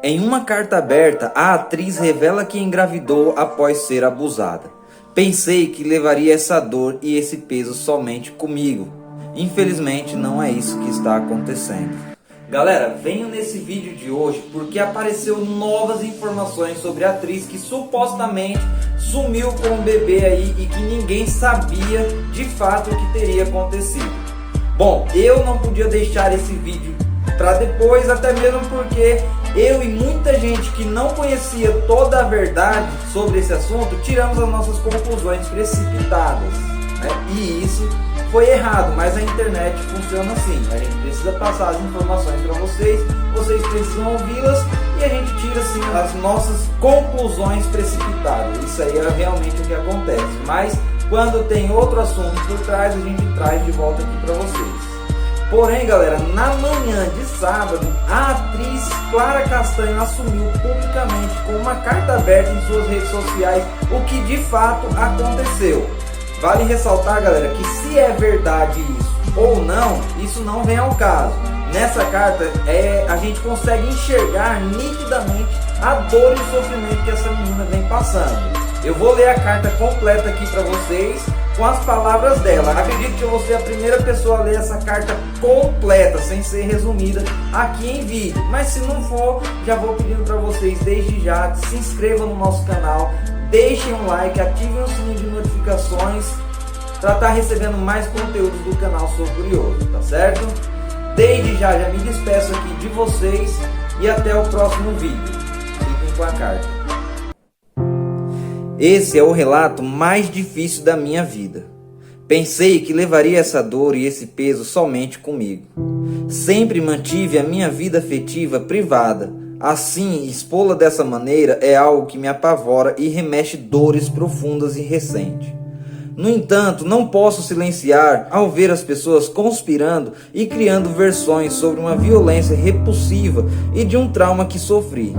Em uma carta aberta, a atriz revela que engravidou após ser abusada. Pensei que levaria essa dor e esse peso somente comigo. Infelizmente, não é isso que está acontecendo. Galera, venho nesse vídeo de hoje porque apareceu novas informações sobre a atriz que supostamente sumiu com um bebê aí e que ninguém sabia de fato o que teria acontecido. Bom, eu não podia deixar esse vídeo para depois, até mesmo porque eu e muita gente que não conhecia toda a verdade sobre esse assunto tiramos as nossas conclusões precipitadas, né? E isso foi errado, mas a internet funciona assim. A gente precisa passar as informações para vocês, vocês precisam ouvi-las e a gente tira assim as nossas conclusões precipitadas. Isso aí é realmente o que acontece. Mas quando tem outro assunto por trás, a gente traz de volta aqui para vocês. Porém, galera, na manhã de sábado, a atriz Clara Castanho assumiu publicamente com uma carta aberta em suas redes sociais o que de fato aconteceu. Vale ressaltar, galera, que se é verdade isso ou não, isso não vem ao caso. Nessa carta, a gente consegue enxergar nitidamente a dor e o sofrimento que essa menina vem passando. Eu vou ler a carta completa aqui para vocês, com as palavras dela. Acredito que eu vou ser a primeira pessoa a ler essa carta completa, sem ser resumida aqui em vídeo. Mas se não for, já vou pedindo para vocês desde já que se inscrevam no nosso canal, deixem um like, ativem o sininho de notificações para estar recebendo mais conteúdos do canal Sou Curioso, tá certo? Desde já me despeço aqui de vocês e até o próximo vídeo. Fiquem com a carta. Esse é o relato mais difícil da minha vida. Pensei que levaria essa dor e esse peso somente comigo. Sempre mantive a minha vida afetiva privada. Assim, expô-la dessa maneira é algo que me apavora e remexe dores profundas e recentes. No entanto, não posso silenciar ao ver as pessoas conspirando e criando versões sobre uma violência repulsiva e de um trauma que sofri.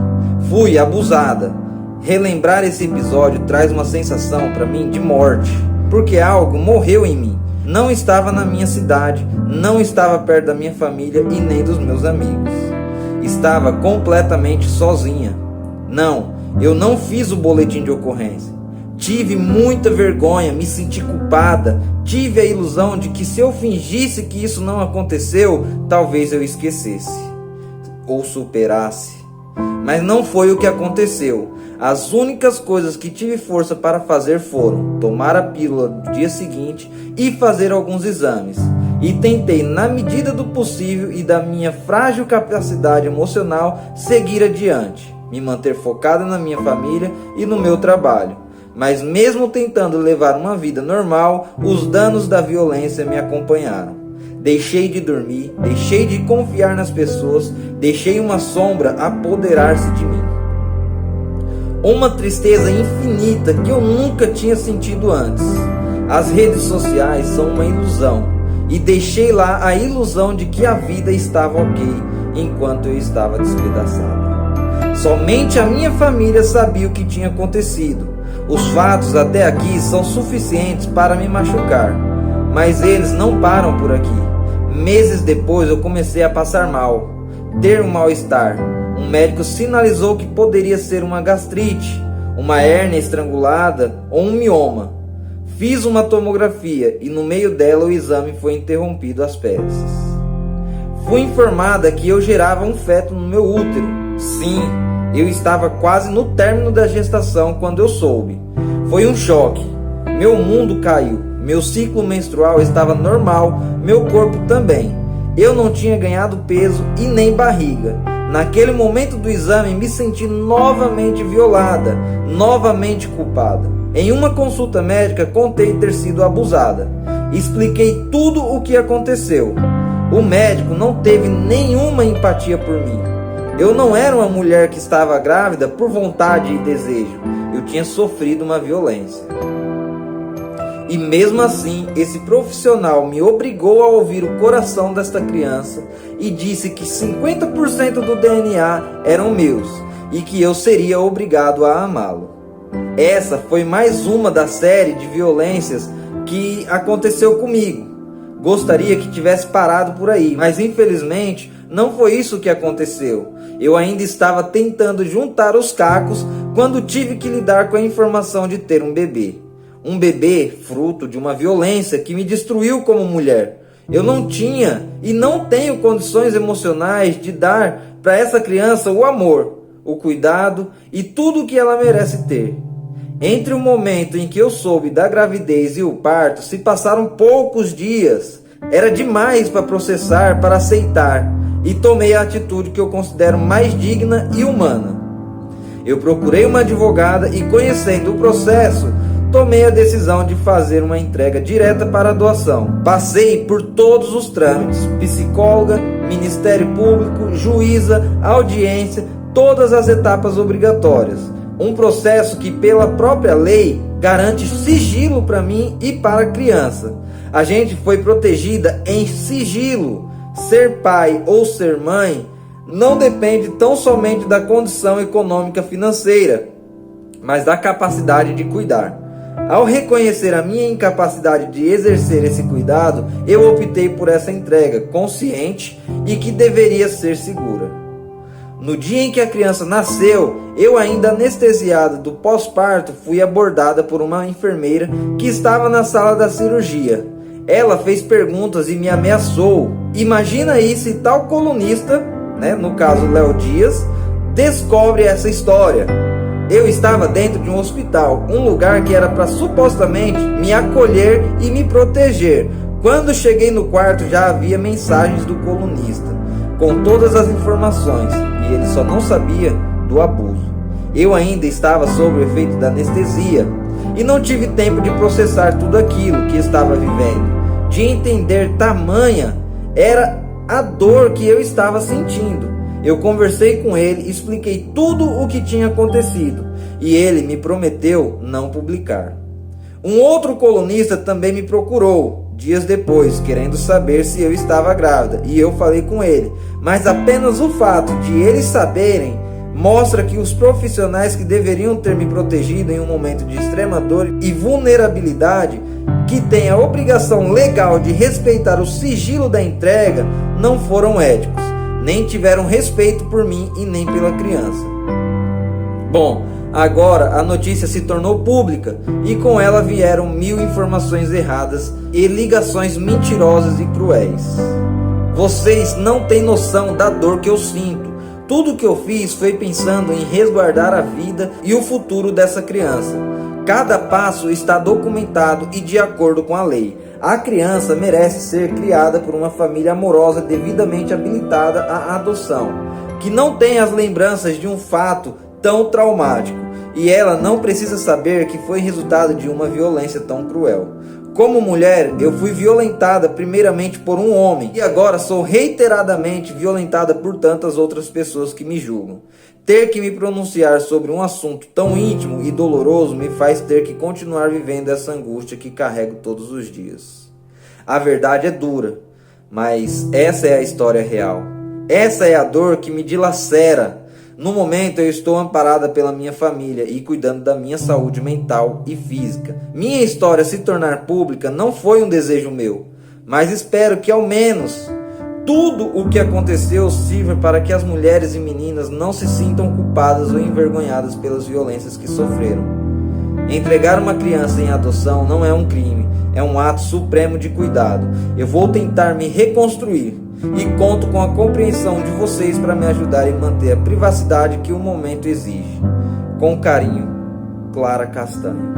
Fui abusada. Relembrar esse episódio traz uma sensação para mim de morte, porque algo morreu em mim. Não estava na minha cidade, não estava perto da minha família e nem dos meus amigos. Estava completamente sozinha. Não, eu não fiz o boletim de ocorrência. Tive muita vergonha, me senti culpada, tive a ilusão de que se eu fingisse que isso não aconteceu, talvez eu esquecesse ou superasse. Mas não foi o que aconteceu. As únicas coisas que tive força para fazer foram tomar a pílula no dia seguinte e fazer alguns exames. E tentei, na medida do possível e da minha frágil capacidade emocional, seguir adiante, me manter focada na minha família e no meu trabalho. Mas mesmo tentando levar uma vida normal, os danos da violência me acompanharam. Deixei de dormir, deixei de confiar nas pessoas, deixei uma sombra apoderar-se de mim. Uma tristeza infinita que eu nunca tinha sentido antes. As redes sociais são uma ilusão e deixei lá a ilusão de que a vida estava ok enquanto eu estava despedaçada. Somente a minha família sabia o que tinha acontecido. Os fatos até aqui são suficientes para me machucar, mas eles não param por aqui. Meses depois eu comecei a passar mal, ter um mal-estar. Um médico sinalizou que poderia ser uma gastrite, uma hérnia estrangulada ou um mioma. Fiz uma tomografia e no meio dela o exame foi interrompido às peças. Fui informada que eu gerava um feto no meu útero. Sim, eu estava quase no término da gestação quando eu soube. Foi um choque. Meu mundo caiu. Meu ciclo menstrual estava normal, meu corpo também. Eu não tinha ganhado peso e nem barriga. Naquele momento do exame me senti novamente violada, novamente culpada. Em uma consulta médica contei ter sido abusada. Expliquei tudo o que aconteceu. O médico não teve nenhuma empatia por mim. Eu não era uma mulher que estava grávida por vontade e desejo. Eu tinha sofrido uma violência. E mesmo assim, esse profissional me obrigou a ouvir o coração desta criança e disse que 50% do DNA eram meus e que eu seria obrigado a amá-lo. Essa foi mais uma da série de violências que aconteceu comigo. Gostaria que tivesse parado por aí, mas infelizmente Não foi isso que aconteceu. Eu ainda estava tentando juntar os cacos quando tive que lidar com a informação de ter um bebê. Um bebê fruto de uma violência que me destruiu como mulher. Eu não tinha e não tenho condições emocionais de dar para essa criança o amor, o cuidado e tudo o que ela merece ter. Entre o momento em que eu soube da gravidez e o parto, se passaram poucos dias. Era demais para processar, para aceitar, e tomei a atitude que eu considero mais digna e humana. Eu procurei uma advogada e, conhecendo o processo, tomei a decisão de fazer uma entrega direta para a doação. Passei por todos os trâmites: psicóloga, Ministério Público, juíza, audiência, todas as etapas obrigatórias. Um processo que, pela própria lei, garante sigilo para mim e para a criança. A gente foi protegida em sigilo. Ser pai ou ser mãe não depende tão somente da condição econômica financeira, mas da capacidade de cuidar. Ao reconhecer a minha incapacidade de exercer esse cuidado, eu optei por essa entrega consciente e que deveria ser segura. No dia em que a criança nasceu, eu, ainda anestesiada do pós-parto, fui abordada por uma enfermeira que estava na sala da cirurgia. Ela fez perguntas e me ameaçou. Imagina aí se tal colunista, no caso Léo Dias, descobre essa história. Eu estava dentro de um hospital, um lugar que era para supostamente me acolher e me proteger. Quando cheguei no quarto, já havia mensagens do colunista, com todas as informações, e ele só não sabia do abuso. Eu ainda estava sob o efeito da anestesia e não tive tempo de processar tudo aquilo que estava vivendo, de entender tamanha era a dor que eu estava sentindo. Eu conversei com ele, expliquei tudo o que tinha acontecido e ele me prometeu não publicar. Um outro colunista também me procurou dias depois, querendo saber se eu estava grávida, e eu falei com ele, mas apenas o fato de eles saberem mostra que os profissionais que deveriam ter me protegido em um momento de extrema dor e vulnerabilidade, que têm a obrigação legal de respeitar o sigilo da entrega, não foram éticos, nem tiveram respeito por mim e nem pela criança. Bom, agora a notícia se tornou pública e com ela vieram 1000 informações erradas e ligações mentirosas e cruéis. Vocês não têm noção da dor que eu sinto. Tudo que eu fiz foi pensando em resguardar a vida e o futuro dessa criança. Cada passo está documentado e de acordo com a lei. A criança merece ser criada por uma família amorosa devidamente habilitada à adoção, que não tem as lembranças de um fato tão traumático, e ela não precisa saber que foi resultado de uma violência tão cruel. Como mulher, eu fui violentada primeiramente por um homem e agora sou reiteradamente violentada por tantas outras pessoas que me julgam. Ter que me pronunciar sobre um assunto tão íntimo e doloroso me faz ter que continuar vivendo essa angústia que carrego todos os dias. A verdade é dura, mas essa é a história real. Essa é a dor que me dilacera. No momento eu estou amparada pela minha família e cuidando da minha saúde mental e física. Minha história se tornar pública não foi um desejo meu, mas espero que ao menos tudo o que aconteceu sirva para que as mulheres e meninas não se sintam culpadas ou envergonhadas pelas violências que sofreram. Entregar uma criança em adoção não é um crime, é um ato supremo de cuidado. Eu vou tentar me reconstruir e conto com a compreensão de vocês para me ajudar em manter a privacidade que o momento exige. Com carinho, Clara Castanho.